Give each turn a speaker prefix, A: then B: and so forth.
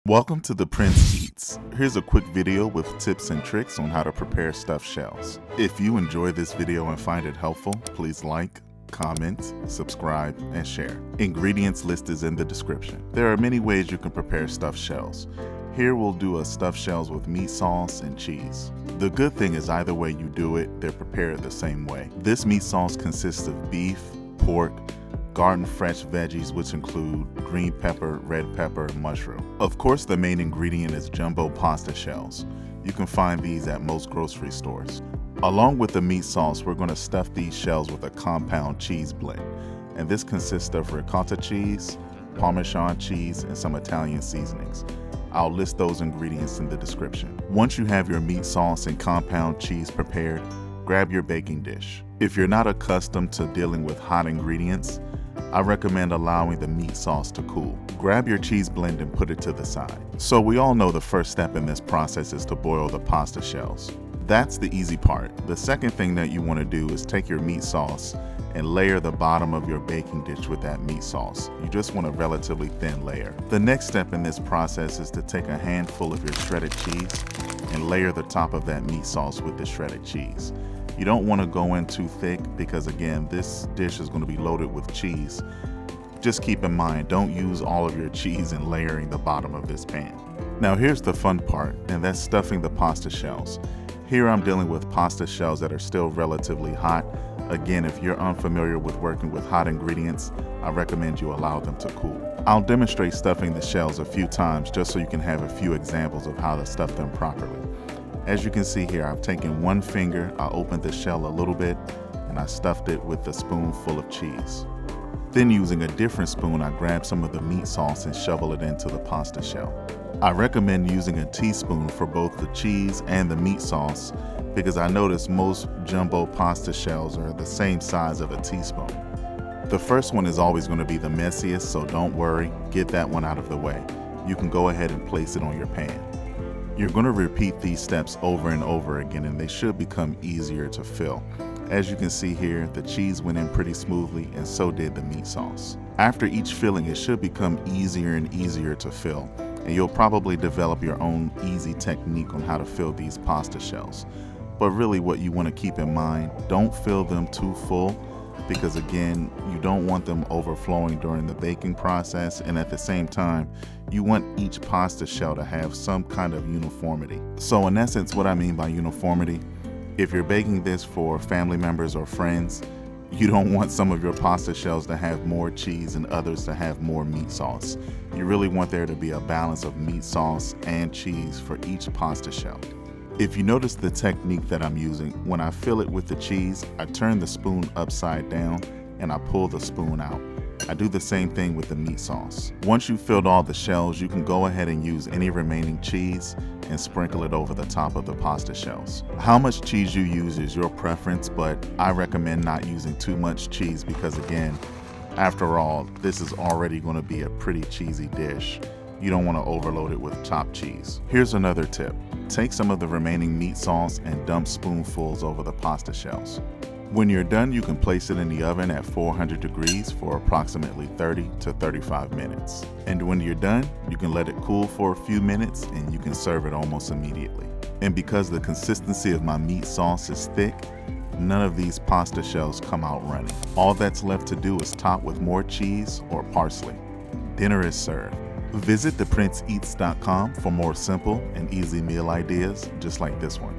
A: Welcome to The Prince Eats. Here's a quick video with tips and tricks on how to prepare stuffed shells. If you enjoy this video and find it helpful, please like, comment, subscribe, and share. Ingredients list is in the description. There are many ways you can prepare stuffed shells. Here we'll do a stuffed shells with meat sauce and cheese. The good thing is either way you do it, they're prepared the same way. This meat sauce consists of beef, pork, garden fresh veggies, which include green pepper, red pepper, and mushroom. Of course, the main ingredient is jumbo pasta shells. You can find these at most grocery stores. Along with the meat sauce, we're going to stuff these shells with a compound cheese blend. And this consists of ricotta cheese, Parmesan cheese, and some Italian seasonings. I'll list those ingredients in the description. Once you have your meat sauce and compound cheese prepared, grab your baking dish. If you're not accustomed to dealing with hot ingredients, I recommend allowing the meat sauce to cool. Grab your cheese blend and put it to the side. So we all know the first step in this process is to boil the pasta shells. That's the easy part. The second thing that you want to do is take your meat sauce and layer the bottom of your baking dish with that meat sauce. You just want a relatively thin layer. The next step in this process is to take a handful of your shredded cheese and layer the top of that meat sauce with the shredded cheese. You don't want to go in too thick because again, this dish is going to be loaded with cheese. Just keep in mind, don't use all of your cheese in layering the bottom of this pan. Now here's the fun part, and that's stuffing the pasta shells. Here I'm dealing with pasta shells that are still relatively hot. Again, if you're unfamiliar with working with hot ingredients, I recommend you allow them to cool. I'll demonstrate stuffing the shells a few times just so you can have a few examples of how to stuff them properly. As you can see here, I've taken one finger, I opened the shell a little bit, and I stuffed it with a spoonful of cheese. Then using a different spoon, I grabbed some of the meat sauce and shovel it into the pasta shell. I recommend using a teaspoon for both the cheese and the meat sauce because I notice most jumbo pasta shells are the same size of a teaspoon. The first one is always going to be the messiest, so don't worry, get that one out of the way. You can go ahead and place it on your pan. You're going to repeat these steps over and over again, and they should become easier to fill. As you can see here, the cheese went in pretty smoothly, and so did the meat sauce. After each filling, it should become easier and easier to fill, and you'll probably develop your own easy technique on how to fill these pasta shells. But really what you want to keep in mind, don't fill them too full, because again, you don't want them overflowing during the baking process, and at the same time, you want each pasta shell to have some kind of uniformity. So in essence, what I mean by uniformity, if you're baking this for family members or friends, you don't want some of your pasta shells to have more cheese and others to have more meat sauce. You really want there to be a balance of meat sauce and cheese for each pasta shell. If you notice the technique that I'm using, when I fill it with the cheese, I turn the spoon upside down and I pull the spoon out. I do the same thing with the meat sauce. Once you've filled all the shells, you can go ahead and use any remaining cheese and sprinkle it over the top of the pasta shells. How much cheese you use is your preference, but I recommend not using too much cheese because again, after all, this is already going to be a pretty cheesy dish. You don't want to overload it with chopped cheese. Here's another tip. Take some of the remaining meat sauce and dump spoonfuls over the pasta shells. When you're done, you can place it in the oven at 400 degrees for approximately 30 to 35 minutes. And when you're done, you can let it cool for a few minutes and you can serve it almost immediately. And because the consistency of my meat sauce is thick, none of these pasta shells come out runny. All that's left to do is top with more cheese or parsley. Dinner is served. Visit theprinceeats.com for more simple and easy meal ideas just like this one.